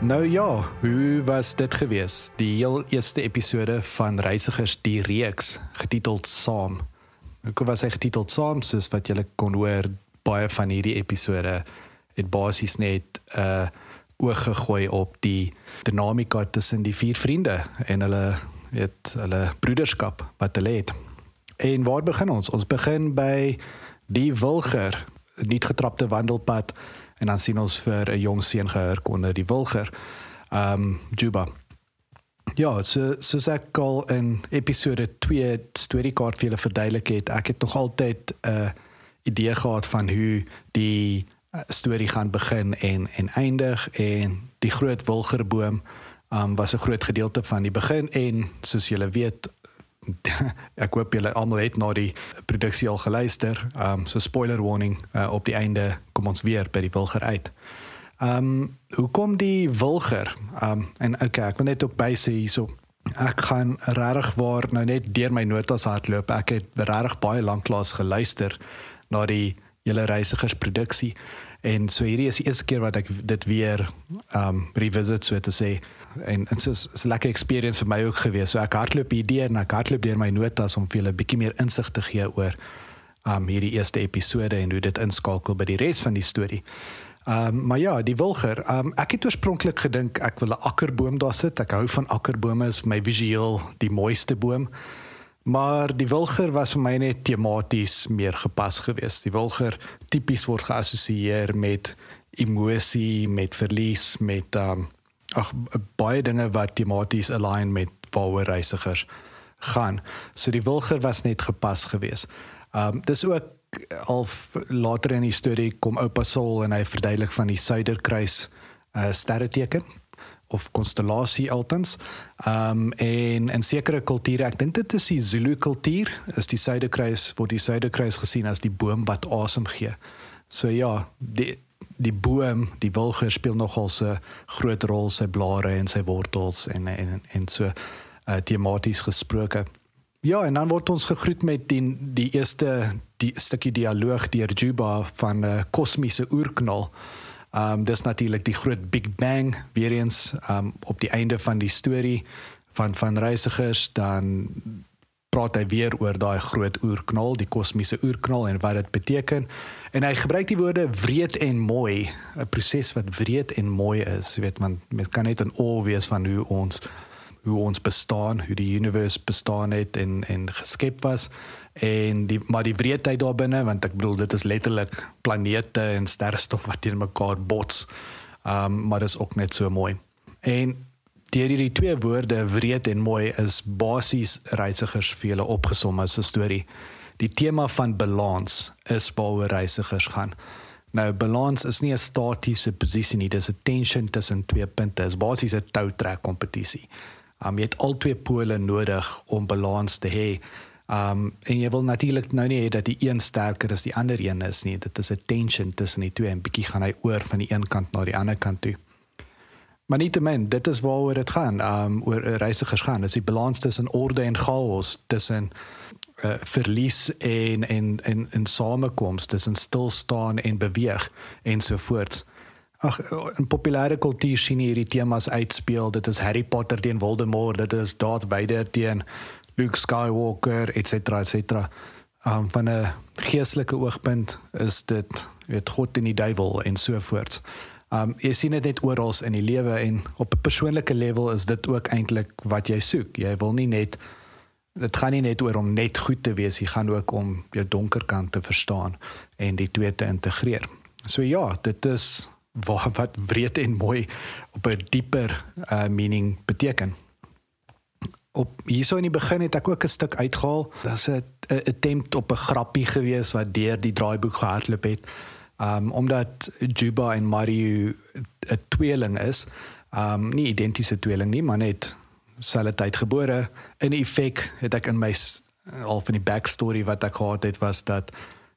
Nou ja, hoe was dit gewees? Die heel eerste episode van Reisigers die reeks, getiteld Saam. Hoekom was hy getiteld Saam? Soos wat julle kon hoor, baie van hierdie episode het basies net oog gegooi op die dinamika tussen die 4 vriende en hulle broederskap wat hulle het. En waar begin ons? Ons begin by die wilger, nie getrapte wandelpad, en dan sien ons vir 'n jong seun gehurk onder die wilger, Juba. Ja, soos ek al in episode 2 storiekaart vir julle verduidelik het, ek het nog altyd 'n idee gehad van hoe die storie gaan begin en eindig, en die groot wilgerboom was 'n groot gedeelte van die begin, en soos julle weet, ek hoop julle almal het na die produksie al geluister, so spoiler warning, op die einde kom ons weer by die wilger uit. Hoekom die wilger? En okay, ek wil net ook bysê hierso, ek gaan regtig waar nou net deur my notas hardloop. Ek het regtig baie lanklaas geluister na die hele Reisigers produksie, en so hierdie is die eerste keer wat ek dit weer revisit, so te sê. En so is 'n lekker experience vir my ook gewees. So ek hardloop hierdie en ek hardloop deur my notas om vir julle 'n bietjie meer insig te gee oor hierdie eerste episode en hoe dit inskakel by die res van die storie. Maar ja, die wilger. Ek het oorspronklik gedink ek wil 'n akkerboom daar sit. Ek hou van akkerbome, is vir my visueel die mooiste boom. Maar die wilger was vir my net tematies meer gepas geweest. Die wilger tipies word geassosieer met emosie, met verlies, met baie dinge wat tematies align met waaroor Reisigers gaan. So die wilger was net gepas geweest. Dis ook al later in die storie kom oupa Saul en hy verduidelik van die Suiderkruis sterreteken of konstellasie altens. En in sekere kulture, ek dink dit is die Zulu kultuur, is die Suiderkruis, word die Suiderkruis gesien as die boom wat asem gee. So ja, die boom, die wilger speel nogal 'n groot rol, sy blare en sy wortels en so tematies gesproke. Ja, en dan word ons gegroet met die eerste stukkie dialoog deur Juba van 'n kosmiese oerknal. Dis natuurlik die groot Big Bang, weer eens op die einde van die storie van Reisigers, dan praat hy weer oor daai groot oerknal, die kosmiese oerknal en wat dit beteken. En hy gebruik die woorde wreed en mooi, 'n proses wat wreed en mooi is. Jy weet, want mens kan net in awe wees van hoe ons bestaan, hoe die universe bestaan het en geskep was. Maar die wreedheid daar binne, want ek bedoel dit is letterlik planete en sterrestof wat teen mekaar bots. Maar dis ook net so mooi. En deur hierdie 2 woorde, wreed en mooi, is basies Reisigers vir julle opgesom as 'n storie. Die tema van balans is waaroor Reisigers gaan. Nou, balans is nie 'n statiese posisie nie, dis 'n tension tussen 2 punte, is basies 'n toutrek kompetisie. Jy het al 2 pole nodig om balans te hê. En jy wil natuurlik nou nie hê dat die een sterker as die ander een is nie. Dit is 'n tension tussen die 2 en bietjie gaan hy oor van die een kant na die ander kant toe. Maar nietemin, dit is waaroor dit gaan, oor Reisigers gaan. Dit is die balans tussen orde en chaos, tussen verlies en samekoms, tussen stilstaan en beweeg, ensovoorts. In populêre kultuur sien jy hierdie temas uitspeel. Dit is Harry Potter teen Voldemort, dit is Darth Vader teen Luke Skywalker, etc. Van 'n geestelike oogpunt is dit, weet, God en die duiwel ensovoorts. Jy sien dit net oral in die lewe, en op 'n persoonlike level is dit ook eintlik wat jy soek. Jy wil nie net, dit gaan nie net oor om net goed te wees, jy gaan ook om jou donker kant te verstaan en die 2 te integreer. So ja, dit is wat wreed en mooi op 'n dieper meaning beteken. Hierso in die begin het ek ook 'n stuk uitgehaal. Daar's 'n attempt op 'n grappie gewees wat deur die draaiboek gehardloop het. Omdat Juba en Mariu 'n tweeling is, nie identiese tweeling nie, maar net selfde tyd gebore. In effek het ek in my al van die backstory wat ek gehad het, was dat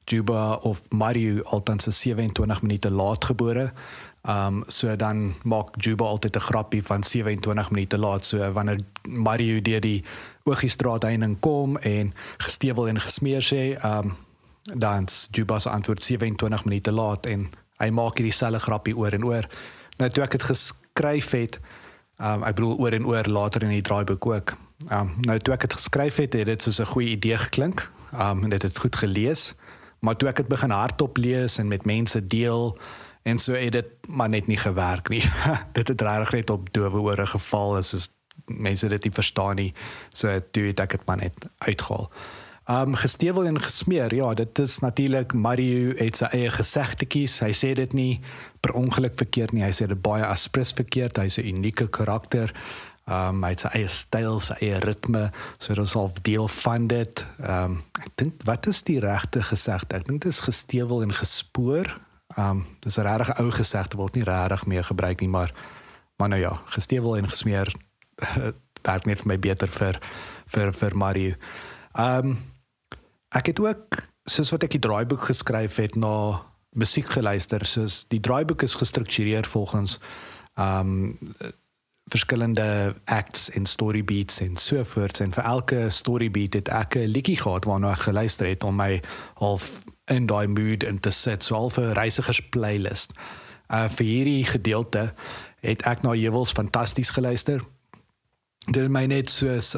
Juba of Mariu altans 27 minute laat gebore. So dan maak Juba altyd 'n grappie van 27 minute laat. So wanneer Mariu deur die Oogiestraat heining kom en gestewel en gesmeer sê, dan Juba se antwoord 27 minute laat, en hy maak hierdie selfe grappie oor en oor. Nou toe ek het geskryf het, ek bedoel oor en oor later in die draaiboek ook. Nou toe ek het geskryf het dit soos 'n goeie idee geklink, en dit het goed gelees, maar toe ek het begin hardop lees en met mense deel, en so het dit maar net nie gewerk nie. Dit het regtig net op dowe ore geval, soos mense dit nie verstaan nie, so toe het ek dit maar net uitgehaal. Gestewel en gesmeer, ja, dit is natuurlik, Mario het sy eie gesegdetjies, hy sê dit nie per ongeluk verkeerd nie, hy sê dit baie aspres verkeerd, hy is 'n unieke karakter, hy het sy eie styl, sy eie ritme, so dit is al deel van dit. Ek dink, wat is die regte gesegde? Ek dink dit is gestewel en gespoor, dit is 'n regtig ou gesegde, word nie regtig meer gebruik nie, maar nou ja, gestewel en gesmeer, werk net vir my beter vir Mario. Ek het ook, soos wat ek die draaiboek geskryf het, na musiek geluister, soos die draaiboek is gestruktureer volgens verskillende acts en storybeats en sovoorts, en vir elke storybeat het ek 'n liedjie gehad waarna ek geluister het om my half in daai mood in te sit, so half 'n reisigers playlist. Vir hierdie gedeelte het ek na Jewels Fantasties geluister. Dit het my net soos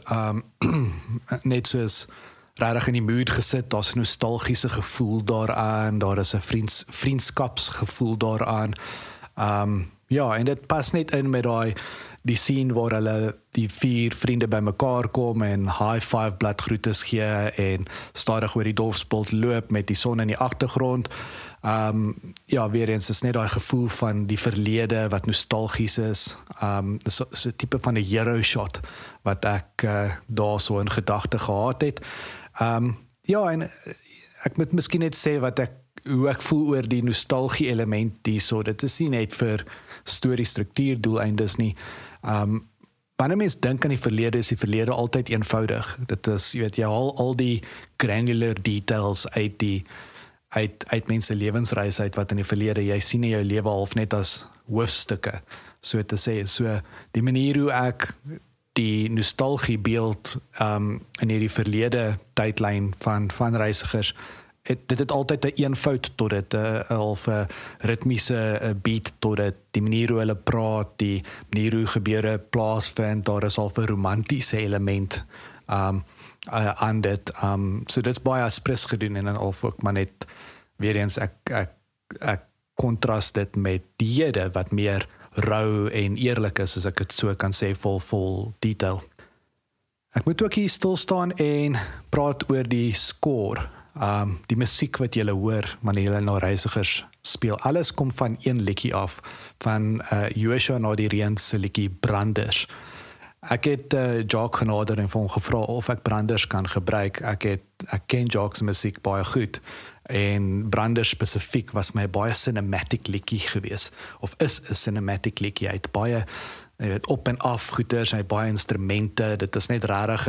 regtig in die mood gesit, daar's 'n nostalgiese gevoel daaraan, daar is 'n vriendskapsgevoel daaraan. Ja, en dit pas net in met die scene waar hulle die 4 vriende bymekaar kom en high five bladgroetes gee en stadig oor die dorpspult loop met die son in die agtergrond. Ja, weer eens is net daai gevoel van die verlede wat nostalgies is. So 'n tipe van 'n hero shot wat ek daar so in gedagte gehad het. Ja, en ek moet miskien net sê hoe ek voel oor die nostalgie element hierso. Dit is nie net vir storie struktuur doeleindes nie. Wanneer mens dink aan die verlede, is die verlede altyd eenvoudig. Dit is, jy haal al die granular details uit mense lewensreis uit wat in die verlede, jy sien in jou lewe half net as hoofstukke, so te sê. So die manier hoe ek die nostalgie beeld in hierdie verlede tydlyn van reisigers, dit het altyd 'n eenvoud tot dit, 'n half 'n ritmiese beat tot dit, die manier hoe hulle praat, die manier hoe gebeure plaasvind, daar is al 'n romantiese element aan dit. So dit's baie aspres gedoen en dan ook maar net weer eens ek kontras dit met die hede wat meer rou en eerlik is, as ek dit so kan sê, vol detail. Ek moet ook hier stil staan en praat oor die score. Die musiek wat jy hoor wanneer jy na reisigers speel, alles kom van een liedjie af, van Joshua Nadireen se liedjie Branders. Ek het Jacques genader en vir hom gevra of ek Branders kan gebruik. Ek ken Jacques se musiek baie goed, en Branders spesifiek was my baie cinematic liedjie gewees, of is 'n cinematic liedjie. Hy het baie op en af goeders, hy het baie instrumente, dit is net regtig,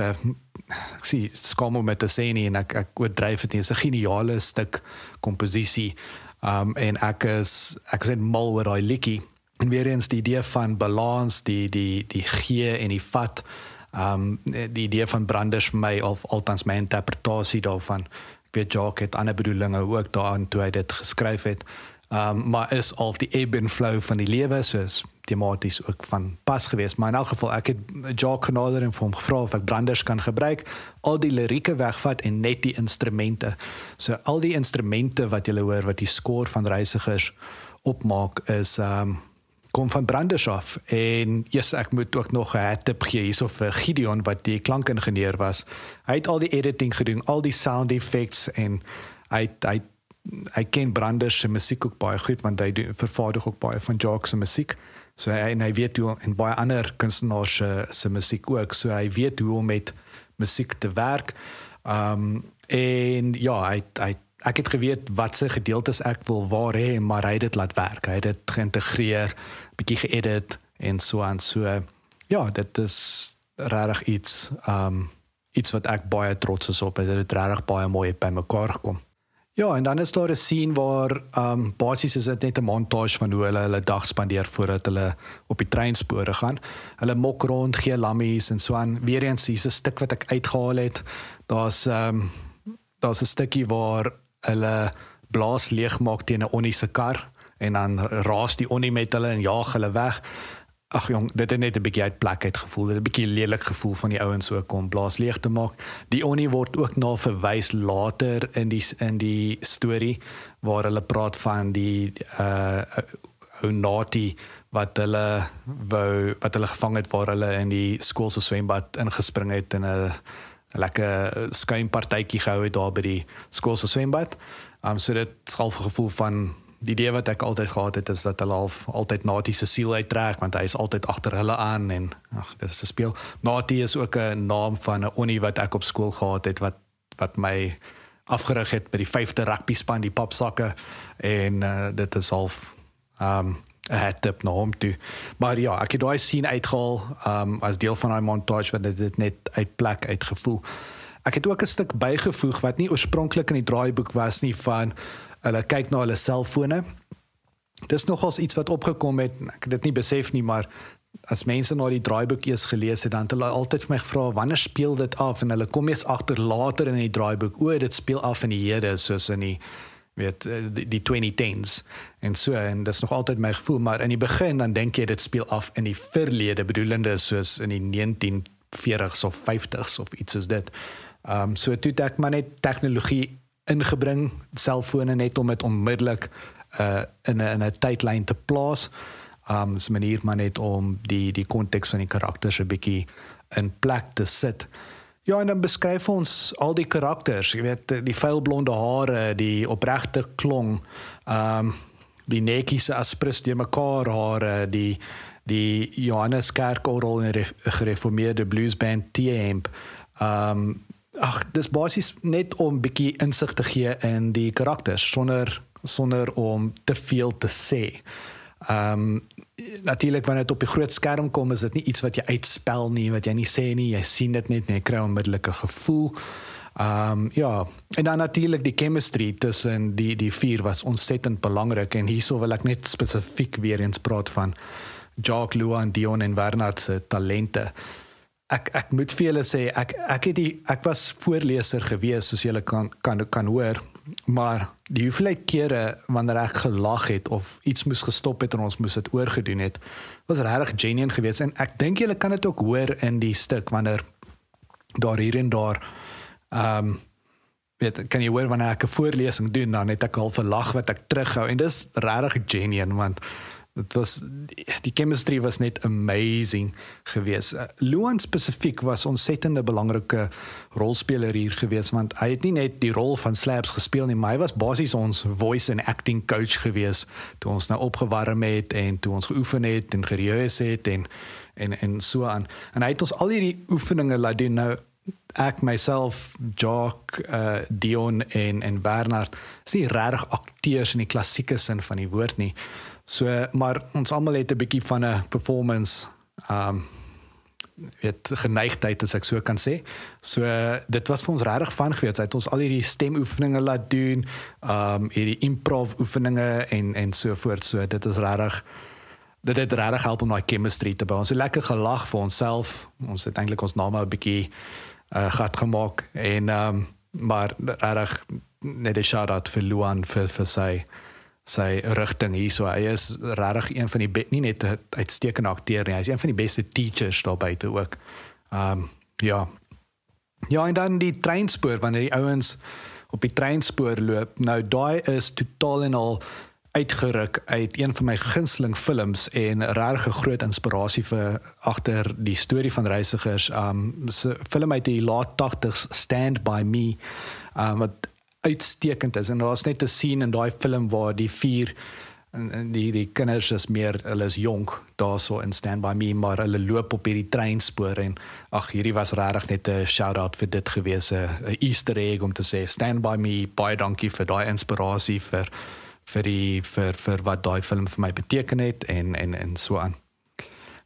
ek sê, skaam om te sê nie, en ek oordryf dit nie, is 'n geniale stuk komposisie, en ek is net mal oor daai liedjie. En weer eens die idee van balans, die gee en die vat, die idee van Branders vir my, of althans my interpretasie daarvan. Ek weet Jacques het ander bedoelinge ook daaraan toe hy dit geskryf het, maar is al die ebb and flow van die lewe, soos thematies ook van pas geweest. Maar in elk geval, ek het Jacques genader en vir hom gevra of ek Branders kan gebruik, al die lirieke wegvat en net die instrumente. So al die instrumente wat jy hoor, wat die score van reisigers opmaak, is kom van Branders af. En ek moet ook nog 'n hat-tip gee hierso vir Gideon, wat die klankingenieur was. Hy het al die editing gedoen, al die sound effects, en hy ken Branders se musiek ook baie goed, want hy vervaardig ook baie van Jacques se musiek. So hy weet hoe, en baie ander kunstenaars se musiek ook, so hy weet hoe om met musiek te werk. En ja, ek het geweet wat se gedeeltes ek wil waar hê, maar hy het dit laat werk. Hy het dit geïntegreer, bietjie geëdit en so aan. So ja, dit is regtig iets wat ek baie trots is op. Dit het regtig baie mooi by mekaar gekom. Ja, en dan is daar 'n scene waar basies is dit net 'n montage van hoe hulle dag spandeer voordat hulle op die treinspore gaan. Hulle mok rond, gee lammies en so aan. Weer eens, hier's 'n stuk wat ek uitgehaal het. Daar's 'n stukkie waar hulle blaas leegmaak teen 'n onnie se kar, en dan raas die onnie met hulle en jaag hulle weg. ag jong, dit het net 'n bietjie uit plek uitgevoel. Dit het 'n bietjie lelik gevoel van die ouens ook om blaas leeg te maak. Die Oni word ook na verwys later in die storie waar hulle praat van die ou Nati wat hulle gevang het waar hulle in die skool se swembad ingespring het en 'n lekker skuimpartytjie gehou het daar by die skool se swembad. So dit is half 'n gevoel van die idee wat ek altyd gehad het is dat hulle altyd Nati se siel uittrek want hy is altyd agter hulle aan en dit is te speel. Nati is ook 'n naam van 'n Oni wat ek op skool gehad het wat my afgerig het by die 5de rugby span, die papsakke en dit is half 'n hat-tip na hom toe. Maar ja, ek het daai scene uitgehaal as deel van daai montage wat dit net uit plek uitgevoel. Ek het ook 'n stuk bygevoeg wat nie oorspronklik in die draaiboek was nie van hulle kyk na hulle selfone. Dis nogals iets wat opgekom het, ek het dit nie besef nie, maar as mense na die draaiboek eers gelees het, dan het hulle altyd vir my gevra, wanneer speel dit af? En hulle kom eers agter later in die draaiboek, dit speel af in die hede, soos in die 2010s. En dis nog altyd my gevoel, maar in die begin, dan dink jy dit speel af in die verlede, bedoelende soos in die 1940s of 50s of iets soos dit. So toe het ek maar net tegnologie ingebring, selfone net om dit onmiddellik in 'n tydlyn te plaas. Dis 'n manier maar net om die konteks van die karakters 'n bietjie in plek te sit. Ja, en dan beskryf ons al die karakters, jy weet, die vuilblonde hare, die opregte klong, die netjiese aspris deur mekaar hare, die Johannes Kerkorrel en 'n gereformeerde bluesband T-Amp. Dis basies net om bietjie insig te gee in die karakters sonder om te veel te sê. Natuurlik wanneer dit op die groot skerm kom, is dit nie iets wat jy uitspel nie, wat jy nie sê nie, jy sien dit net en jy kry onmiddellik 'n gevoel. Ja, en dan natuurlik die chemistry tussen die vier was ontsettend belangrik en hierso wil ek net spesifiek weer eens praat van Jacques, Luan, Dion en Bernard se talente. Ek moet vir julle sê, ek was voorleser gewees, soos julle kan hoor, maar die hoeveelheid kere wanneer ek gelag het of iets moes gestop het en ons moes dit oorgedoen het, was regtig genuine geweest en ek dink julle kan dit ook hoor in die stuk wanneer daar hier en daar kan jy hoor wanneer ek 'n voorlesing doen, dan het ek al 'n lag wat ek terughou en dis regtig genuine want die chemistry was net amazing geweest. Luan spesifiek was ontsettende belangrike rolspeler hier geweest want hy het nie net die rol van Slaps gespeel nie, maar hy was basies ons voice and acting coach geweest toe ons nou opgewarm het en toe ons geoefen het en gerehears het en so aan. En hy het ons al hierdie oefeninge laat doen. Nou ek myself, Jacques, Dion en Bernard is nie regtig akteurs in die klassieke sin van die woord nie. So, maar ons almal het 'n bietjie van 'n performance geneigtheid as ek so kan sê. So dit was vir ons regtig van geweest. Hy het ons al hierdie stemoefeninge laat doen, hierdie improv oefeninge en so voort. So dit is regtig dit het regtig help om daai chemistry te bou. Ons het lekker gelag vir onsself. Ons het eintlik ons name 'n bietjie gat gemaak en maar regtig net 'n shout-out vir Luan vir sy rigting hier. So hy is regtig een van die nie net 'n uitstekende akteur nie, hy is een van die beste teachers daar buite ook. Ja, en dan die treinspoor, wanneer die ouens op die treinspoor loop, nou daai is totaal en al uitgeruk uit een van my gunsteling films en regtig 'n groot inspirasie vir agter die storie van Reisigers. Se film uit die laat 80s, Stand By Me, wat uitstekend is en daar's net 'n scene in daai film waar die vier en die kinders is meer, hulle is jonk daarso in Stand By Me, maar hulle loop op hierdie treinspoor en hierdie was regtig net 'n shout-out vir dit gewees, 'n Easter egg om te sê Stand By Me, baie dankie vir daai inspirasie vir wat daai film vir my beteken het en so aan.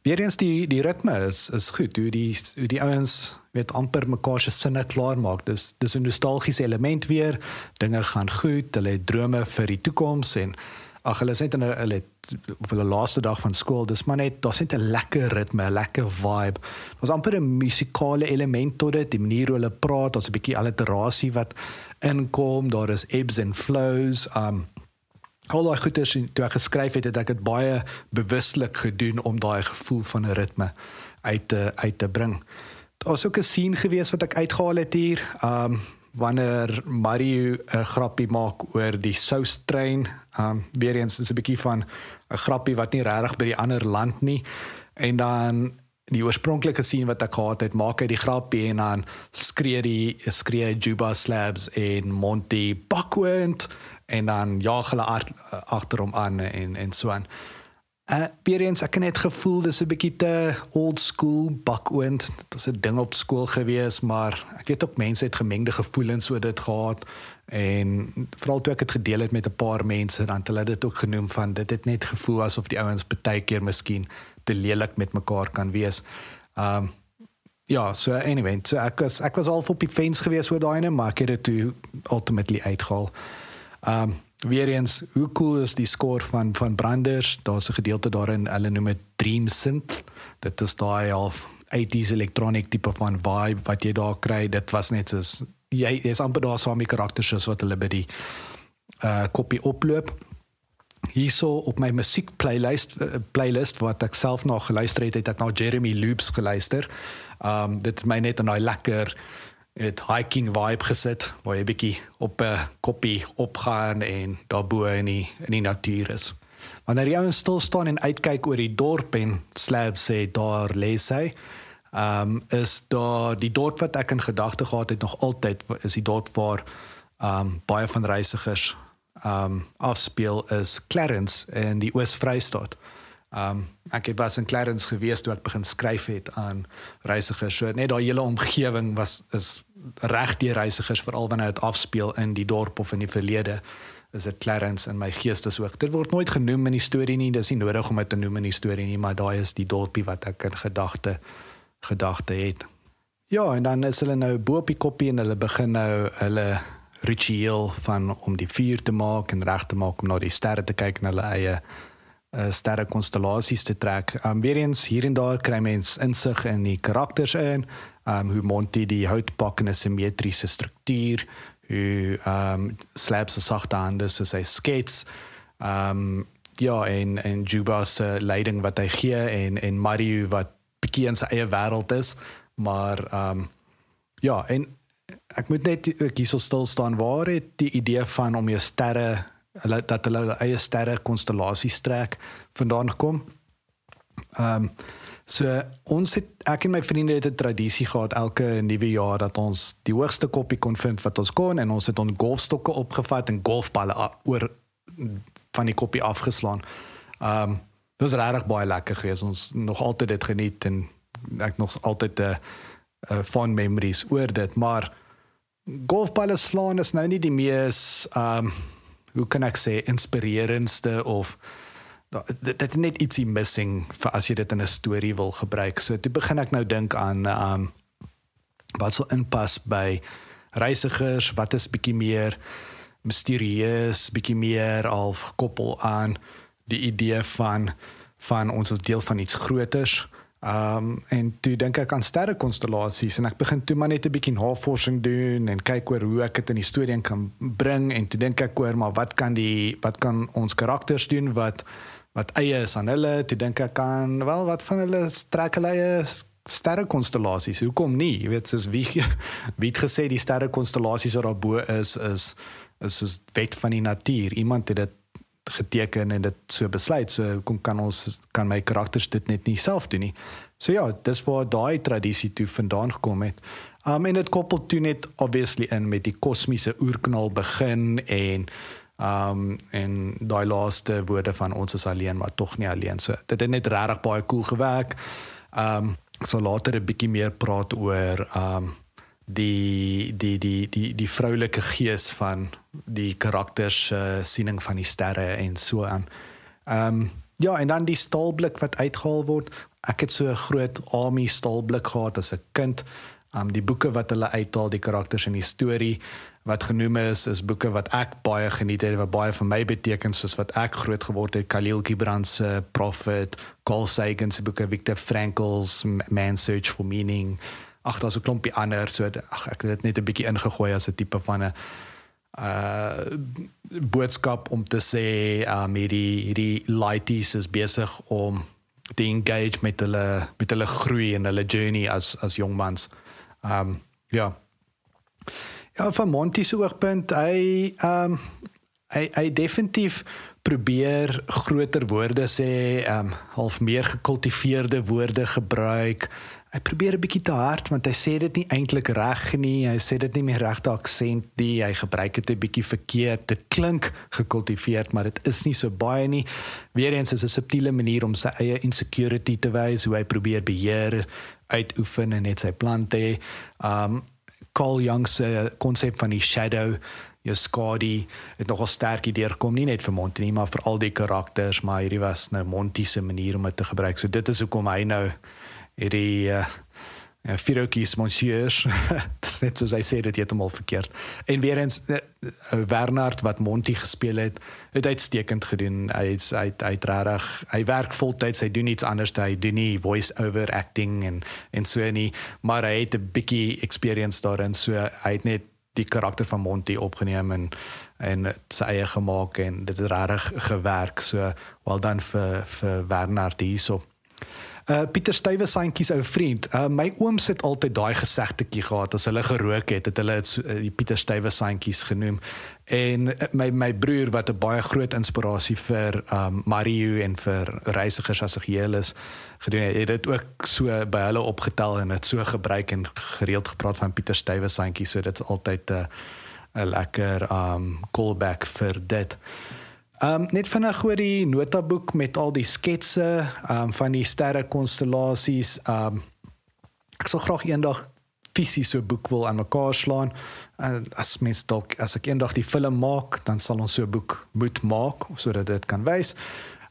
Weereens die ritme is goed, hoe die ouens weet amper mekaar se sinne klaar maak. Dis 'n nostalgiese element weer, dinge gaan goed, hulle het drome vir die toekoms en hulle is net hulle op hulle laaste dag van skool, daar's net 'n lekker ritme, 'n lekker vibe. Daar's amper 'n musikale element tot dit, die manier hoe hulle praat, daar's 'n bietjie alliterasie wat inkom, daar is ebbs and flows, al daai goeders toe ek geskryf het ek dit baie bewuslik gedoen om daai gevoel van 'n ritme uit te bring. Daar's ook 'n scene gewees wat ek uitgehaal het hier, wanneer Mario 'n grappie maak oor die soustrein. Weer eens is 'n bietjie van 'n grappie wat nie regtig by die ander land nie. En dan die oorspronklike scene wat ek gehad het, maak hy die grappie en dan skree Juba Slabs en Monty bakwoond en dan jaag hulle agter hom aan en so aan. Weer eens, ek het net gevoel dis 'n bietjie te old school bakwoond. Dit was 'n ding op skool gewees, maar ek weet ook mense het gemengde gevoelens oor dit gehad en veral toe ek dit gedeel het met 'n paar mense, dan het hulle dit ook genoem van dit het net gevoel asof die ouens baie keer miskien te lelik met mekaar kan wees. Ja, so anyway, so ek was al op die fence gewees oor daai, maar ek het dit toe ultimately uitgehaal. Weer eens, hoe cool is die score van Branders? Daar's 'n gedeelte daarin, hulle noem dit Dream Synth. Dit is daai half 80s electronic tipe van vibe wat jy daar kry. Dit was net soos jy is amper daar saam met karakters soos wat hulle by die koppie oploop. Hierso op my musiek playlist wat ek self na geluister het ek na Jeremy Loops geluister. Dit het my net in daai lekker hiking vibe gesit, waar jy bietjie op 'n koppie opgaan en daarbo in die natuur is. Wanneer jy ouens stil staan en uitkyk oor die dorp en Slabs sê daar lê sy, is daar die dorp wat ek in gedagte gehad het nog altyd, is die dorp waar baie van reisigers afspeel is Clarence in die Oos-Vrystaat. Ek was in Clarence gewees toe ek begin skryf het aan reisigers. So net daai hele omgewing is reg deur reisigers, veral wanneer dit afspeel in die dorp of in die verlede, is dit Clarence in my geestesoog. Dit word nooit genoem in die storie nie, dis nie nodig om dit te noem in die storie nie, maar daai is die dorpie wat ek in gedagte het. Ja, en dan is hulle nou bo op die koppie en hulle begin nou hulle ritueel van om die vuur te maak en reg te maak om na die sterre te kyk en hulle eie sterre konstellasies te trek. Weer eens, hier en daar kry mens insig in die karakters in, hoe Monty die hout pak in 'n simmetriese struktuur, hoe Slabs se sagte hande soos hy skets, ja, en Juba se leiding wat hy gee, en Mario wat bietjie in sy eie wêreld is, maar ja, en ek moet net hierso stil staan, waar het die idee van om jou sterre, dat hulle eie sterre konstellasies trek vandaan kom. So ek en my vriende het 'n tradisie gehad elke nuwe jaar dat ons die hoogste koppie kon vind wat ons kon en ons het ons golfstokke opgevat en golfballe oor van die koppie afgeslaan. Dit was regtig baie lekker geweest. Ons nog altyd dit geniet en ek nog altyd fond memories oor dit, maar golfballe slaan is nou nie die mees hoe kan ek sê, inspirerendste of dit het net ietsie missing vir as jy dit in 'n storie wil gebruik. So toe begin ek nou dink aan wat sal inpas by reisigers, wat is bietjie meer mysterieus, bietjie meer al gekoppel aan die idee van ons as deel van iets groters. En toe dink ek aan sterrekonstellasies en ek begin toe maar net 'n bietjie navorsing doen en kyk oor hoe ek dit in die storie kan bring en toe dink ek oor maar wat kan ons karakters doen wat eie is aan hulle. Toe dink ek aan wat van hulle trek hulle eie sterrekonstellasies. Hoekom nie? Jy weet, soos wie het gesê die sterrekonstellasies wat daarbo is soos wet van die natuur. Iemand het dit geteken en dit so besluit, so kan my karakters dit net nie self doen nie. So ja, dis waar daai tradisie toe vandaan gekom het. En dit koppel toe net obviously in met die kosmiese oerknal begin en daai laaste woorde van ons is alleen, maar tog nie alleen. So dit het net regtig baie cool gewerk. Ek sal later 'n bietjie meer praat oor die vroulike gees van die karakters siening van die sterre en so aan. Ja, en dan die staalblik wat uitgehaal word. Ek het so 'n groot Army staalblik gehad as 'n kind. Die boeke wat hulle uithaal, die karakters in die storie wat genoem is boeke wat ek baie geniet het, wat baie vir my beteken, soos wat ek groot geword het, Khalil Gibran se Prophet, Carl Sagan se boeke, Viktor Frankl's Man's Search for Meaning. Daar's 'n klompie ander, so ek het dit net 'n bietjie ingegooi as 'n tipe van 'n boodskap om te sê hierdie laities is besig om te engage met hulle groei en hulle journey as jongmans. Ja, van Monty se oogpunt, hy definitief probeer groter woorde sê, half meer gekultiveerde woorde gebruik. Hy probeer 'n bietjie te hard, want hy sê dit nie eintlik reg nie, hy sê dit nie met regte aksent nie, hy gebruik dit 'n bietjie verkeerd, dit klink gekultiveerd, maar dit is nie so baie nie. Weereens is 'n subtiele manier om sy eie insecurity te wys, hoe hy probeer beheer, uitoefen en net sy plan te hê. Carl Jung se konsep van die shadow, jou skadu, het nogal sterk deurkom, nie net vir Monty nie, maar vir al die karakters, maar hierdie was nou Monty se manier om dit te gebruik. So dit is hoekom hy nou hierdie Firokies monsieurs, dit is net soos hy sê, dit heeltemal verkeerd. En weer eens, Wernhard wat Monty gespeel het uitstekend gedoen. Hy werk voltyds, hy doen iets anders, hy doen nie voice-over acting en so nie, maar hy het 'n bietjie experience daarin, so hy het net die karakter van Monty opgeneem en sy eie gemaak en dit het regtig gewerk, so wel dan vir Wernhard hierso. Pieter Stuyvesantjies ou vriend, my ooms het altyd daai gesegdetjie gehad, as hulle gerook het hulle die Pieter Stuyvesantjies genoem, en my broer wat 'n baie groot inspirasie vir Mario en vir reisigers as 'n geheel is, gedoen het dit ook so by hulle opgetel en het so gebruik en gereeld gepraat van Pieter Stuyvesantjies, so dit is altyd 'n lekker callback vir dit. Net vinnig oor die notaboek met al die sketse van die sterrekonstellasies. Ek sal graag eendag fisies so 'n boek wil aan mekaar slaan. As ek eendag die film maak, dan sal ons so 'n boek moet maak, sodat dit kan wys.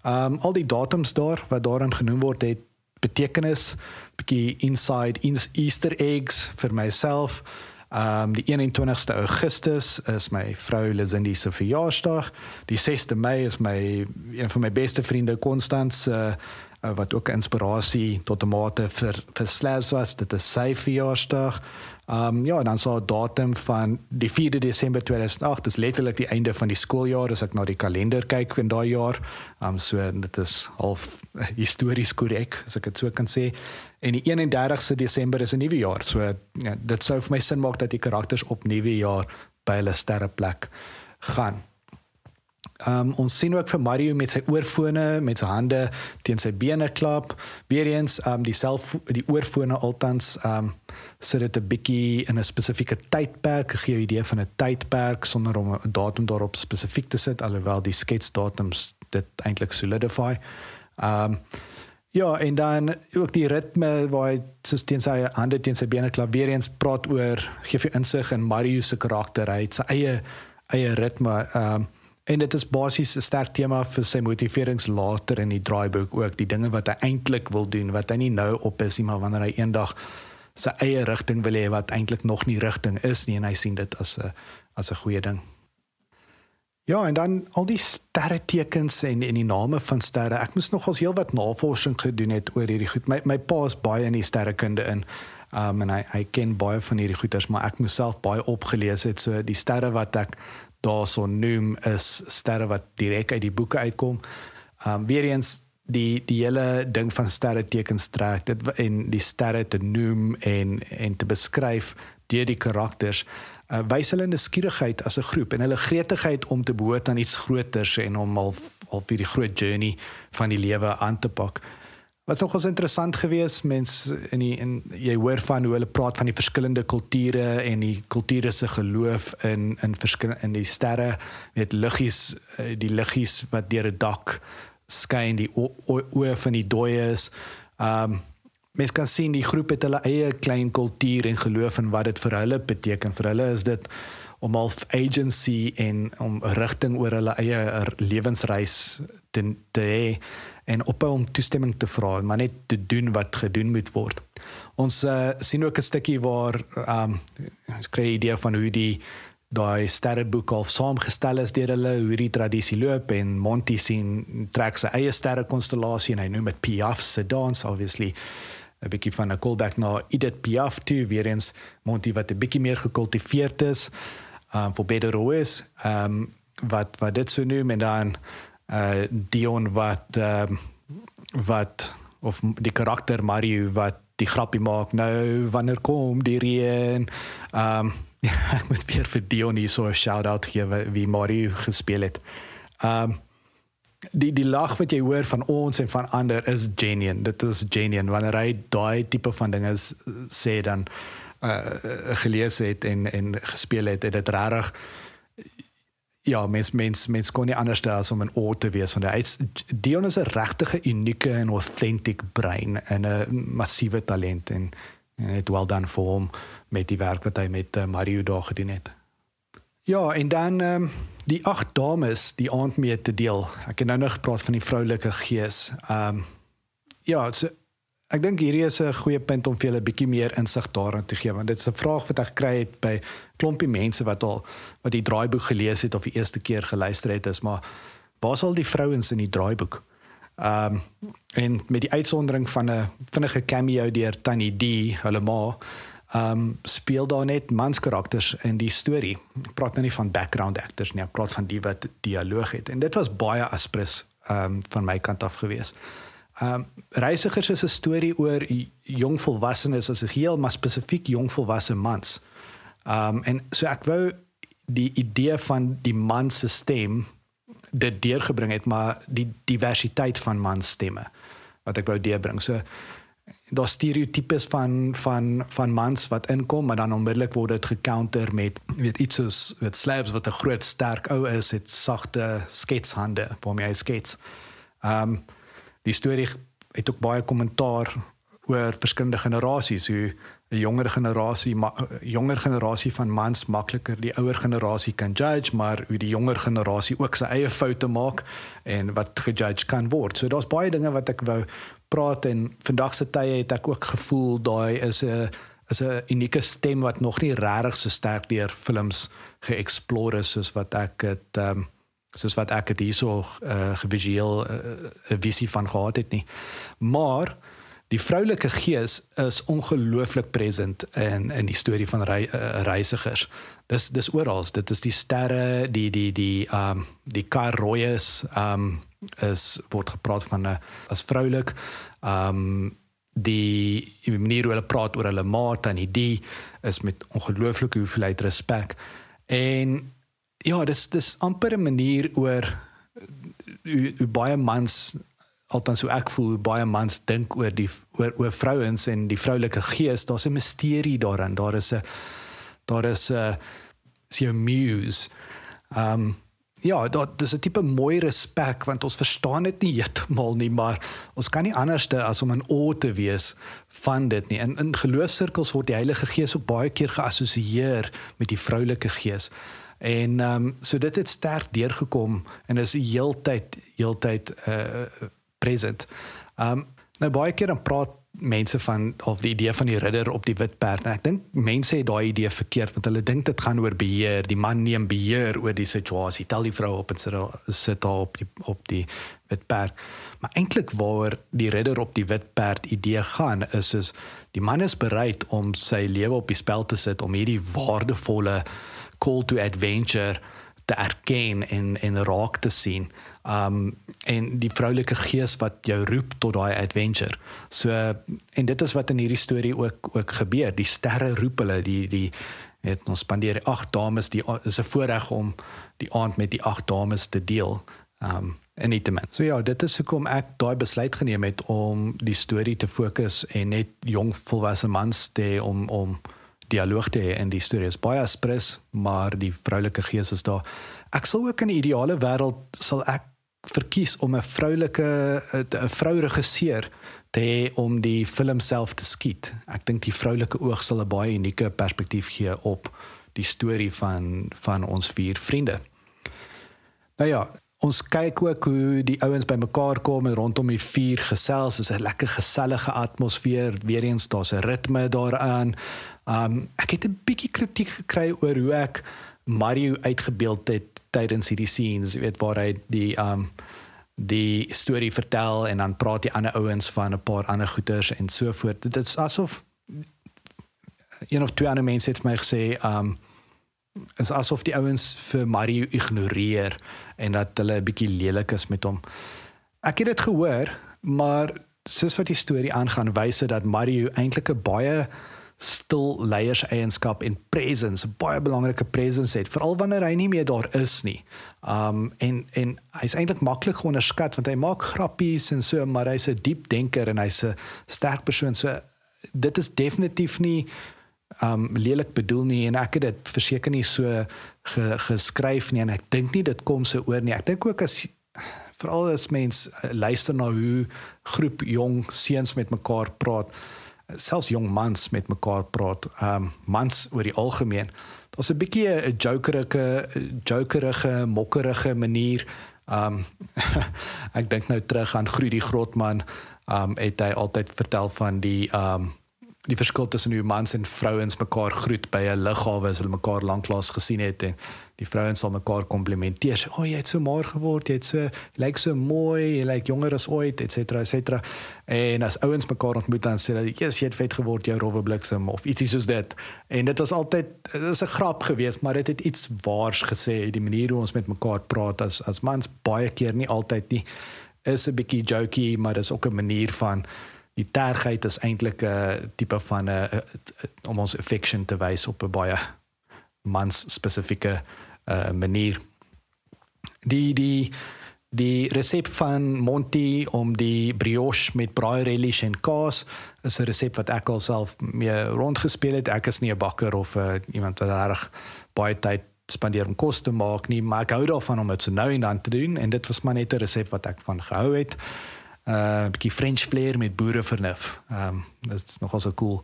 Al die datums daar, wat daarin genoem word, het betekenis, bietjie inside Easter eggs vir myself. Die 21ste Augustus is my vrou Lizindi se verjaarsdag. Die 6de Mei is een van my beste vriende, Constans, wat ook 'n inspirasie tot 'n mate vir Slabs was. Dit is sy verjaarsdag. Ja, en dan sal 'n datum van die 4de Desember 2008, dis letterlik die einde van die skooljaar, as ek na die kalender kyk in daai jaar. So dit is half histories korrek, as ek dit so kan sê. En die 31ste Desember is 'n nuwe jaar, so ja, dit sou vir my sin maak dat die karakters op nuwe jaar by hulle sterreplek gaan. Ons sien ook vir Mario met sy oorfone, met sy hande teen sy bene klap. Weereens, die oorfone altans sit dit 'n bietjie in 'n spesifieke tydperk, gee jou idee van 'n tydperk sonder om 'n datum daarop spesifiek te sit, alhoewel die sketsdatums dit eintlik solidify. Ja, en dan ook die ritme waar hy soos teen sy hande teen sy bene klap, weereens praat oor, gee vir insig in Mario se karakter, hy het sy eie ritme. En dit is basies 'n sterk tema vir sy motiverings later in die draaiboek ook, die dinge wat hy eintlik wil doen, wat hy nie nou op is nie, maar wanneer hy eendag sy eie rigting wil hê, wat eintlik nog nie rigting is nie, en hy sien dit as 'n goeie ding. Ja, en dan al die sterretekens en die name van sterre, ek moes nogals heel wat navorsing gedoen het oor hierdie goed. My pa is baie in die sterrekunde in, en hy ken baie van hierdie goeters, maar ek moes self baie opgelees het, so die sterre wat ek daarso noem is sterre wat direk uit die boeke uitkom. Weereens die hele ding van sterretekens trek, dit en die sterre te noem en te beskryf deur die karakters, wys hulle nuuskierigheid as 'n groep en hulle gretigheid om te behoort aan iets groters en om al vir die groot journey van die lewe aan te pak. Wat nogals interessant gewees, jy hoor van hoe hulle praat van die verskillende kulture en die kulture se geloof in die sterre, weet liggies, die liggies wat deur 'n dak skyn, die oë van die dooies. Mens kan sien die groep het hulle eie klein kultuur en geloof in wat dit vir hulle beteken. Vir hulle is dit om half agency en om rigting oor hulle eie lewensreis te hê en ophou om toestemming te vra, maar net te doen wat gedoen moet word. Ons sien ook 'n stukkie waar ons kry 'n idee van hoe daai sterreboek al saamgestel is deur hulle, hoe die tradisie loop, en Monty trek sy eie sterrekonstellasie en hy noem dit Piaf se dans, obviously 'n bietjie van 'n callback na Edith Piaf toe, weer eens Monty wat 'n bietjie meer gekultiveerd is. vir Better Roos, wat dit so noem, en dan Dion wat of die karakter Mario wat die grappie maak, nou wanneer kom die reën. Ek moet weer vir Dion hier so 'n shout-out gee wie Mario gespeel het. Die lag wat jy hoor van ons en van ander is genuine. Dit is genuine. Wanneer hy daai tipe van dinge sê dan gelees het en gespeel het, en dit regtig ja, mens kon nie anders as om in awe te wees van Dion is 'n regtige unieke en authentic brein en 'n massiewe talent en het well done vir hom met die werk wat hy met Mario daar gedoen het. Ja, en dan die 8 dames die aand mee te deel. Ek het nou nog gepraat van die vroulike gees. Ja, ek dink hierdie is 'n goeie punt om vir julle 'n bietjie meer insig daarin te gee, want dit is 'n vraag wat ek gekry het by klompie mense wat die draaiboek gelees het of die eerste keer geluister het, is maar waar is al die vrouens in die draaiboek? En met die uitsondering van 'n vinnige cameo deur Tannie D, hulle ma, speel daar net manskarakters in die storie. Ek praat nou nie van background actors nie, ek praat van die wat dialoog het. En dit was baie aspres van my kant af gewees. Reisigers is 'n storie oor jong volwassenes as 'n geheel, maar spesifiek jong volwasse mans. En so ek wou die idee van die man se stem dit deurgebring het, maar die diversiteit van mansstemme wat ek wou deurbring. So daar stereotypes van mans wat inkom, maar dan onmiddellik word dit gecounter met iets soos Slabs wat 'n groot sterk ou is, het sagte sketshande waarmee hy skets. Die storie het ook baie kommentaar oor verskillende generasies, hoe 'n jonger generasie van mans makliker die ouer generasie kan judge, maar hoe die jonger generasie ook sy eie foute maak en wat gejudge kan word. So daar's baie dinge wat ek wou praat, en vandag se tye het ek ook gevoel daai is 'n unieke stem wat nog nie regtig so sterk deur films geëxplore is soos wat ek het hierso gevisueel 'n visie van gehad het nie. Maar die vroulike gees is ongelooflik present in die storie van reisigers. Dis oral. Dit is die sterre, die karrooies word gepraat van as vroulik. Die manier hoe hulle praat oor hulle maat en die is met ongelooflike hoeveelheid respek. En ja, dis amper 'n manier oor hoe baie mans, althans hoe ek voel, hoe baie mans dink oor vrouens en die vroulike gees. Daar's 'n misterie daarin. Daar is jou muse. Ja, dis 'n tipe mooi respek, want ons verstaan dit nie heeltemal nie, maar ons kan nie anders as om in awe te wees van dit nie. In geloofsirkels word die Heilige Gees ook baie keer geassosieer met die vroulike gees. En so dit het sterk deurgekom en is heeltyd present. Nou baie keer dan praat mense of die idee van die ridder op die wit perd, en ek dink mense het daai idee verkeerd, want hulle dink dit gaan oor beheer, die man neem beheer oor die situasie, tel die vrou op en sit daar op die wit perd. Maar eintlik waaroor die ridder op die wit perd idee gaan, is die man is bereid om sy lewe op die spel te sit, om hierdie waardevolle call to adventure te erken en raak te sien. En die vroulike gees wat jou roep tot daai adventure. So, en dit is wat in hierdie storie ook gebeur. Die sterre roep hulle, ons spandeer 8 dames, is 'n voorreg om die aand met die 8 dames te deel. En nie te min. So ja, dit is hoekom ek daai besluit geneem het om die storie te fokus en net jong volwasse mans te hê om dialoog te hê in die storie. Is baie aspres, maar die vroulike gees is daar. Ek sal ook in die ideale wêreld sal ek verkies om 'n vrou regisseur te hê om die film self te skiet. Ek dink die vroulike oog sal 'n baie unieke perspektief gee op die storie van ons 4 vriende. Nou ja, ons kyk ook hoe die ouens bymekaar kom en rondom die vuur gesels. Is 'n lekker gesellige atmosfeer. Weereens daar's 'n ritme daaraan. Ek het 'n bietjie kritiek gekry oor hoe ek Mario uitgebeeld het tydens hierdie scenes, jy weet, waar hy die storie vertel en dan praat die ander ouens van 'n paar ander goeters en so voort. Dit is asof een of twee ander mense het vir my gesê, is asof die ouens vir Mario ignoreer en dat hulle 'n bietjie lelik is met hom. Ek het dit gehoor, maar soos wat die storie aangaan, wys dit dat Mario eintlik 'n baie stil leierseienskap en presence, 'n baie belangrike presence het, veral wanneer hy nie meer daar is nie. En hy's eintlik maklik geonderskat want hy maak grappies en so, maar hy's 'n diep denker en hy's 'n sterk persoon. So dit is definitief nie lelik bedoel nie en ek het dit verseker nie so geskryf nie en ek dink nie dit kom so oor nie. Ek dink ook veral as mens luister na hoe groep jong seuns met mekaar praat, selfs jong mans met mekaar praat, mans oor die algemeen. Daar's 'n bietjie 'n jokerige, mokkerige manier. Ek dink nou terug aan Groet die Grotman, het hy altyd vertel van die verskil tussen hoe mans en vrouens mekaar groet by 'n lughawe as hulle mekaar lanklaas gesien het en die vrouens sal mekaar komplimenteer. "O, jy het so maar geword, jy lyk so mooi, jy lyk jonger as ooit," et cetera. En as ouens mekaar ontmoet dan sê hulle, "Jesus, jy het vet geword, jou rowwe bliksem," of ietsie soos dit. En dit was altyd, dit is 'n grap geweest, maar dit het iets waars gesê, die manier hoe ons met mekaar praat as mans, baie keer, nie altyd nie, is 'n bietjie jokey, maar dis ook 'n manier van die tergheid is eintlik 'n tipe van om ons affection te wys op 'n baie mans spesifieke manier. Die resep van Monty om die brioche met braai relish en kaas is 'n resep wat ek al self mee rondgespeel het. Ek is nie 'n bakker of iemand wat reg baie tyd spandeer om kos te maak nie, maar ek hou daarvan om dit so nou en dan te doen en dit was maar net 'n resep wat ek van gehou het. 'n bietjie French flair met boerevernuf. Dit is nogal so cool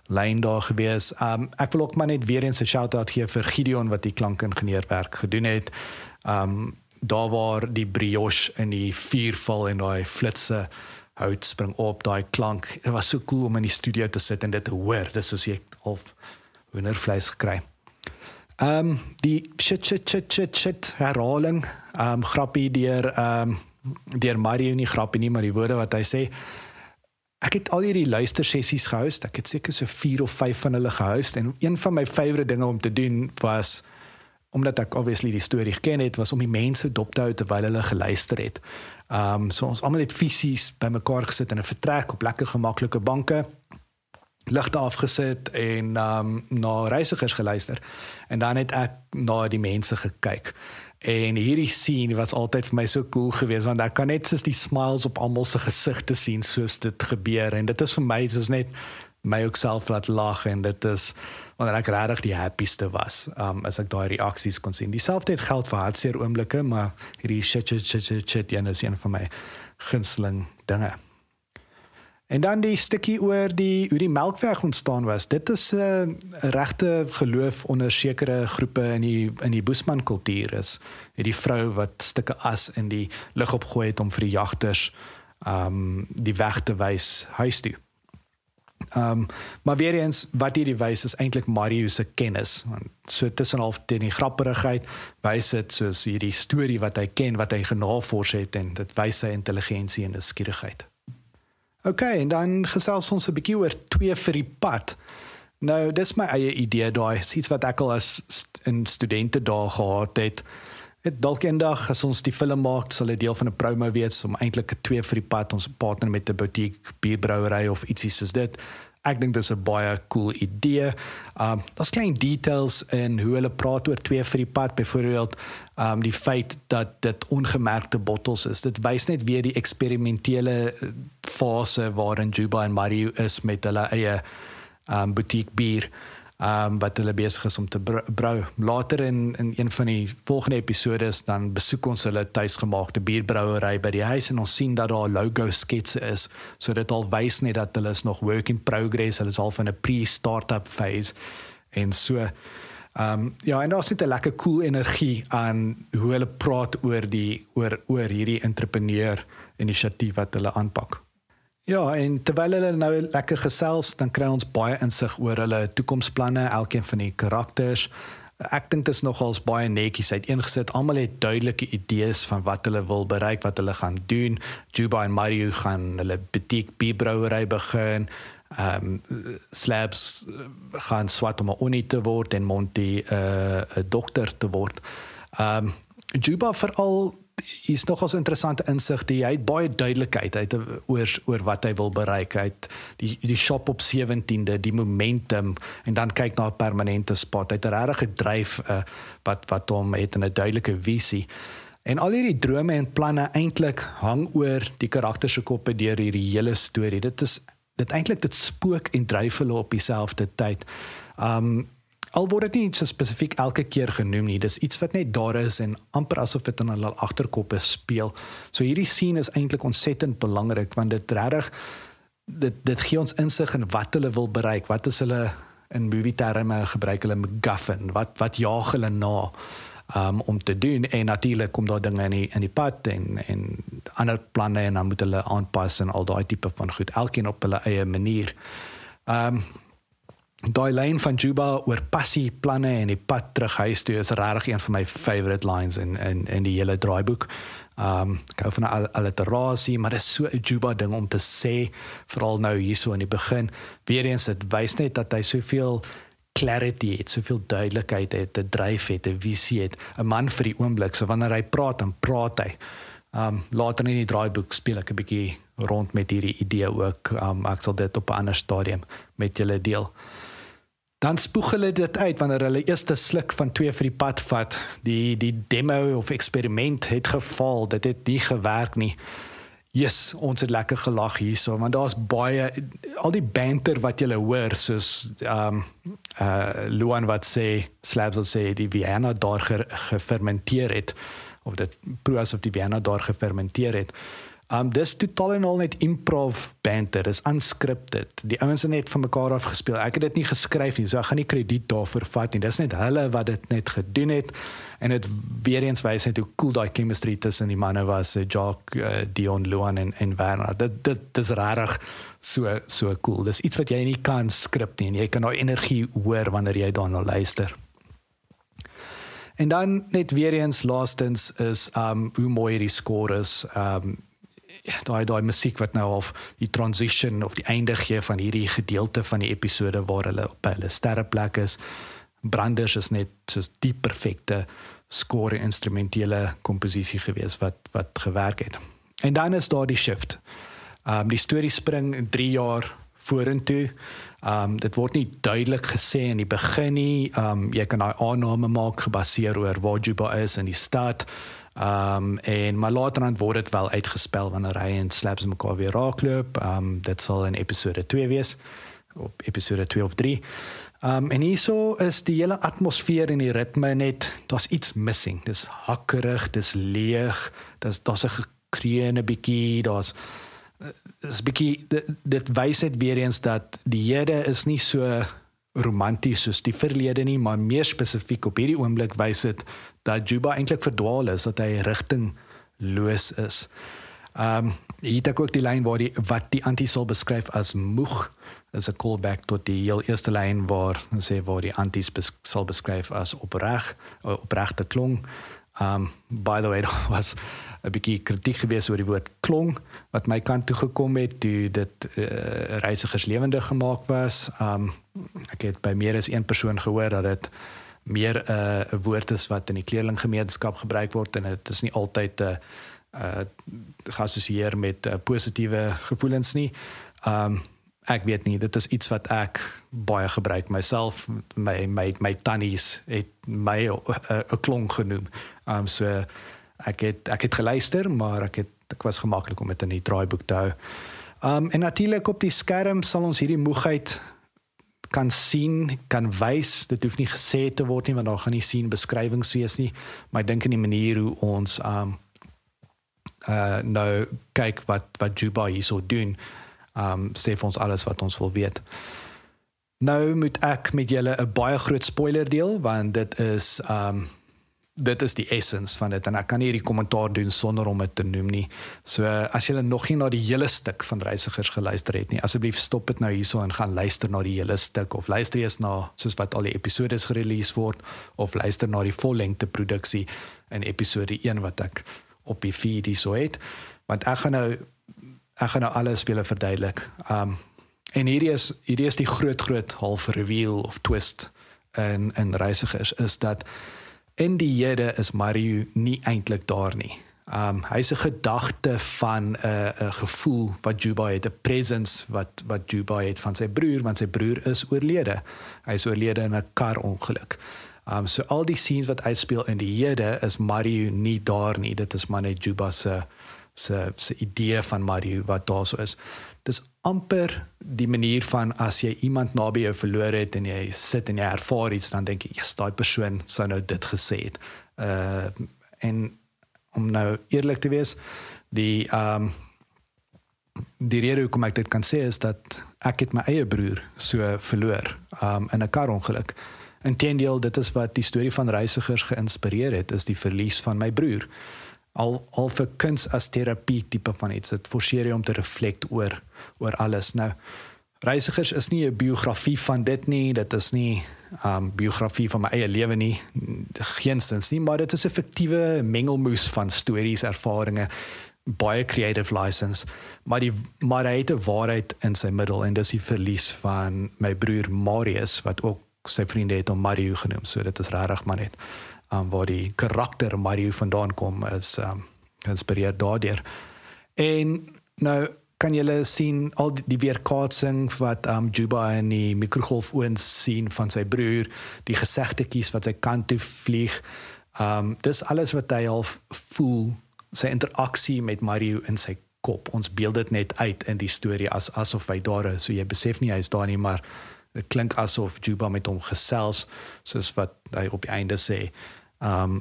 lyn daar gewees. Ek wil ook maar net weer eens 'n shout-out gee vir Gideon wat die klankingenieurwerk gedoen het. Daar waar die brioche in die vuur val en daai flitse hout spring op, daai klank. Dit was so cool om in die studio te sit en dit te hoor. Dit is soos jy half hoendervleis gekry. Die shit herhaling, grappie deur Mario, nie grappie nie, maar die woorde wat hy sê. Ek het al hierdie luistersessies gehost, ek het seker so 4 of 5 van hulle gehost, en een van my favourite dinge om te doen was, omdat ek obviously die storie geken het, was om die mense dop te hou terwyl hulle geluister het. So ons almal het fisies by mekaar gesit in 'n vertrek op lekker gemaklike banke, ligte afgesit en na reisigers geluister. En dan het ek na die mense gekyk. En hierdie scene was altyd vir my so cool geweest, want ek kan net soos die smiles op almal se gesigte sien soos dit gebeur. En dit is vir my soos net my ook self laat lag, en dit is wanneer ek regtig die happieste was, as ek daai reaksies kon sien. Dieselfde het geld vir hartseer oomblikke, maar hierdie shit, is een van my gunsteling dinge. En dan die stukkie oor hoe die Melkweg ontstaan was. Dit is 'n regte geloof onder sekere groepe in die Boesman kultuur is. Die vrou wat stukke as in die lug opgooi het om vir die jagters die weg te wys huis toe. Maar weer eens, wat hierdie wys is eintlik Mario se kennis. So tussenhalf teen die grapperigheid wys dit soos hierdie storie wat hy ken, wat hy genavors het, en dit wys sy intelligensie en nuuskierigheid. Okay, en dan gesels ons 'n bietjie oor 2 vir die pad. Nou, dis my eie idee daai, iets wat ek al as in studente daar gehad het. Dalk eendag as ons die film maak, sal dit deel van 'n promo wees om eintlik 'n 2 vir die pad, ons partner met 'n boutique bierbrouery of ietsie soos dit. Ek dink dis 'n baie cool idee. Daar's klein details in hoe hulle praat oor 2 vir die pad, byvoorbeeld die feit dat dit ongemerkte bottels is. Dit wys net weer die eksperimentele fase waarin Juba en Mario is met hulle eie boutique bier, wat hulle besig is om te brou. Later in een van die volgende episodes dan besoek ons hulle tuisgemaakte bierbrouery by die huis en ons sien dat daar logo sketse is. So dit al wys net dat hulle is nog work in progress, hulle is al van 'n pre-startup phase en so. Ja, en daar's net 'n lekker cool energie aan hoe hulle praat oor hierdie entrepreneur inisiatief wat hulle aanpak. Ja, en terwyl hulle nou lekker gesels, dan kry ons baie insig oor hulle toekomsplanne, elkeen van die karakters. Ek dink dit is nogals baie netjies uiteengesit. Almal het duidelike idees van wat hulle wil bereik, wat hulle gaan doen. Juba en Mario gaan hulle boutique bierbrouery begin. Slabs gaan swat om 'n Oni te word en Monty 'n dokter te word. Juba veral is nogals interessante insig, hy het baie duidelikheid oor wat hy wil bereik. Hy het die shop op 17de, die momentum, en dan kyk na 'n permanente spot. Hy het 'n regte dryf wat hom het in 'n duidelike visie. En al hierdie drome en planne eintlik hang oor die karakters se koppe deur hierdie hele storie. Dit spook en dryf hulle op dieselfde tyd. Al word dit nie so spesifiek elke keer genoem nie, dis iets wat net daar is en amper asof dit in hulle agterkoppe speel. So hierdie scene is eintlik ontsettend belangrik, want dit gee ons insig in wat hulle wil bereik, wat is hulle, in movie terme gebruik hulle MacGuffin, wat jaag hulle na om te doen, en natuurlik kom daar dinge in die pad en ander planne, en dan moet hulle aanpas en al daai tipe van goed, elkeen op hulle eie manier. Daai lyn van Juba oor passie, planne en die pad terug huis toe is regtig een van my favorite lines in die hele draaiboek. Ek hou van alliterasie, maar dit is so 'n Juba ding om te sê, veral nou hierso in die begin. Weereens, dit wys net dat hy soveel clarity het, soveel duidelikheid het, 'n dryf het, 'n visie het, 'n man vir die oomblik, so wanneer hy praat, dan praat hy. Later in die draaiboek speel ek 'n bietjie rond met hierdie idee ook, ek sal dit op 'n ander stadium met julle deel. Dan spoeg hulle dit uit, wanneer hulle eerste sluk van 2 vir die pad vat, die demo of eksperiment het gefaal, dit het nie gewerk nie. Yes, ons het lekker gelag hierso, want daar's baie, al die banter wat julle hoor, soos Luan wat sê, Slabs wat sê, die Vienna daar gefermenteer het, of dit proe asof die Vienna daar gefermenteer het. Dis totaal en al net improv banter, dis unscripted. Die ouens het net van mekaar af gespeel. Ek het dit nie geskryf nie, so ek gaan nie krediet daarvoor vat nie. Dis net hulle wat dit net gedoen het, en dit weer eens wys net hoe cool daai chemistry tussen die manne was, Jacques, Dion, Luan en Werner. Dit is regtig so cool. Dis iets wat jy nie kan skrip nie, en jy kan daai energie hoor wanneer jy daarna luister. En dan net weer eens laastens is hoe mooi die score is. Daai musiek wat nou of die transition of die einde gee van hierdie gedeelte van die episode waar hulle op hulle sterreplek is. Branders is net soos die perfekte score en instrumentele komposisie gewees wat gewerk het. En dan is daar die shift. Die storie spring 3 jaar vorentoe. Dit word nie duidelik gesê in die begin nie. Jy kan daai aanname maak gebaseer oor waar Juba is in die stad. Maar later dan word dit wel uitgespel wanneer hy en Slabs mekaar weer raakloop. Dit sal in episode 2 wees, op episode 2 of 3. En hierso is die hele atmosfeer en die ritme net, daar's iets missing. Dis hakkerig, dis leeg, daar's 'n gekreune bietjie, dit wys net weer eens dat die Here is nie so romanties soos die verlede nie, maar meer spesifiek op hierdie oomblik wys dit dat Juba eintlik verdwaal is, dat hy rigtingloos is. Hier het ek ook die lyn wat die anti sal beskryf as moeg, is 'n callback tot die heel eerste lyn waar die antis sal beskryf as opregte klong. By the way, daar was 'n bietjie kritiek gewees oor die woord klong, wat my kant toe gekom het, toe dit reisigers lewendig gemaak was. Ek het by meer as een persoon gehoor dat dit meer 'n woord is wat in die kleerlinggemeenskap gebruik word, en dit is nie altyd geassosieer met positiewe gevoelens nie. Ek weet nie, dit is iets wat ek baie gebruik myself. My tannies het my 'n klong genoem. So ek het geluister, maar ek was gemaklik om dit in die draaiboek te hou. En natuurlik op die skerm sal ons hierdie moegheid kan sien, kan wys. Dit hoef nie gesê te word nie, want daar gaan nie sien beskrywings wees nie, maar ek dink in die manier hoe ons nou kyk wat Juba hierso doen, sê vir ons alles wat ons wil weet. Nou moet ek met julle 'n baie groot spoiler deel, want dit is die essence van dit, en ek kan nie hierdie kommentaar doen sonder om dit te noem nie. So as julle nog nie na die hele stuk van Reisigers geluister het nie, asseblief stop dit nou hierso en gaan luister na die hele stuk, of luister eers na soos wat al die episodes gerelease word, of luister na die vollengte produksie in episode 1 wat ek op die feed hierso het, want ek gaan nou alles vir julle verduidelik. En hierdie is die groot half reveal of twist in Reisigers, is dat in die hede is Mariu nie eintlik daar nie. Hy is 'n gedagte van 'n gevoel wat Juba het, 'n presence wat Juba het van sy broer, want sy broer is oorlede. Hy is oorlede in 'n karongeluk. So al die scenes wat uitspeel in die hede is Mariu nie daar nie. Dit is maar net Juba se idee van Mariu wat daar so is. Dis amper die manier van as jy iemand naby jou verloor het en jy sit en jy ervaar iets, dan dink jy, yes, daai persoon sou nou dit gesê het. En om nou eerlik te wees, die rede hoekom ek dit kan sê is dat ek het my eie broer so verloor in 'n karongeluk. Inteendeel, dit is wat die storie van Reisigers geïnspireer het, is die verlies van my broer. Al vir kuns as terapie tipe van iets, dit forceer jy om te reflect oor alles. Nou, Reisigers is nie 'n biografie van dit nie, dit is nie biografie van my eie lewe nie, geensins nie, maar dit is 'n fiktiewe mengelmoes van stories, ervarings, baie creative license, maar hy het 'n waarheid in sy middel, en dis die verlies van my broer Marius, wat ook sy vriende het om Mariu genoem, so dit is regtig maar net waar die karakter Mariu vandaan kom, is geïnspireerd daardeur. En nou kan julle sien al die weerkaatsing wat Juba in die mikrogolfoons sien van sy broer, die gesegdetjies wat sy kant toe vlieg, dis alles wat hy al voel, sy interaksie met Mariu in sy kop. Ons beeld dit net uit in die storie asof hy daar is, so jy besef nie hy is daar nie, maar dit klink asof Juba met hom gesels, soos wat hy op die einde sê,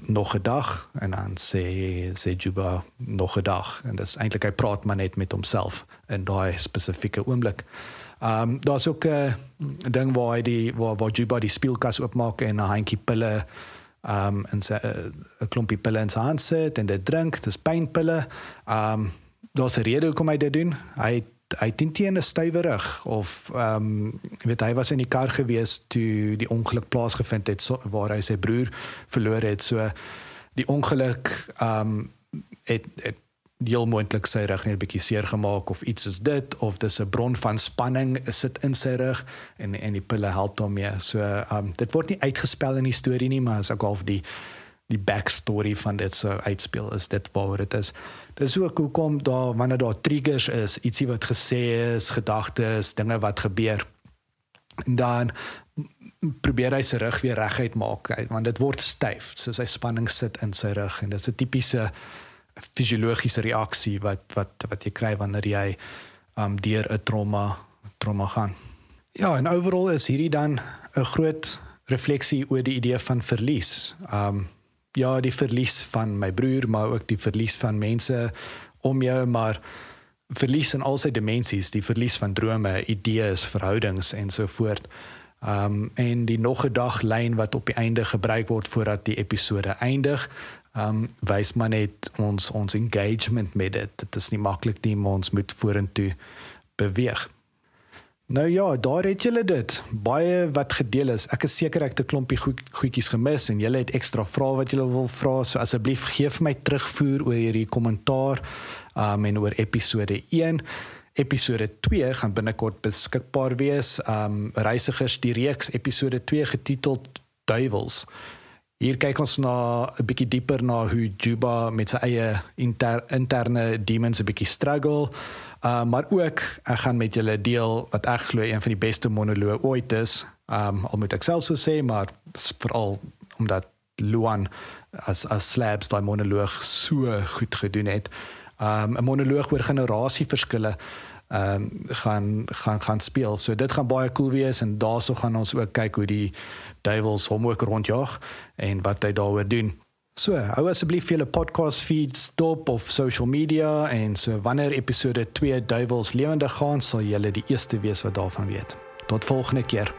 nog 'n dag, en dan sê Juba nog 'n dag, en dis eintlik hy praat maar net met homself in daai spesifieke oomblik. Daar's ook 'n ding waar Juba die speelkas oopmaak en 'n handjie pille, en 'n klompie pille in sy hand sit en dit drink, dis pynpille. Daar's 'n rede hoekom hy dit doen. Hy het teen 'n stywe rug, of hy was in die kar gewees toe die ongeluk plaasgevind het, waar hy sy broer verloor het, so die ongeluk het heel moontlik sy rug net 'n bietjie seer gemaak, of iets is dit, of dis 'n bron van spanning sit in sy rug, en die pille help daarmee, so dit word nie uitgespel in die storie nie, maar is ook half die backstory van dit so uitspeel, is dit waaroor dit is. Dis ook hoekom wanneer daar triggers is, ietsie wat gesê is, gedagtes, dinge wat gebeur, dan probeer hy sy rug weer reguit maak, want dit word styf, so sy spanning sit in sy rug, en dit is 'n tipiese fisiologiese reaksie wat jy kry wanneer jy deur 'n trauma gaan. Ja, en overall is hierdie dan 'n groot refleksie oor die idee van verlies. Ja, die verlies van my broer, maar ook die verlies van mense om jou, maar verlies in al sy dimensies, die verlies van drome, idees, verhoudings en so voort. En die nog 'n dag lyn wat op die einde gebruik word voordat die episode eindig, wys maar net ons engagement met dit. Dit is nie maklik nie, maar ons moet vorentoe beweeg. Nou ja, daar het julle dit. Baie wat gedeel is. Ek is seker ek het 'n klompie goedjies gemis, en julle het ekstra vrae wat julle wil vra, so asseblief gee vir my terugvoer oor hierdie kommentaar en oor episode 1. Episode 2 gaan binnekort beskikbaar wees. Reisigers, die reeks episode 2 getiteld Duivels. Hier kyk ons 'n bietjie dieper na hoe Juba met sy eie interne demons 'n bietjie struggle, maar ook ek gaan met julle deel wat ek glo een van die beste monoloë ooit is, al moet ek self so sê, maar veral omdat Luan as Slabs daai monoloog so goed gedoen het. 'n monoloog oor generasieverskille gaan speel. So dit gaan baie cool wees, en daarso gaan ons ook kyk hoe die duivels hom ook rondjaag en wat hy daaroor doen. So, hou asseblief julle podcast feeds dop of social media, en so wanneer episode 2 duivels lewendig gaan, sal julle die eerste wees wat daarvan weet. Tot volgende keer.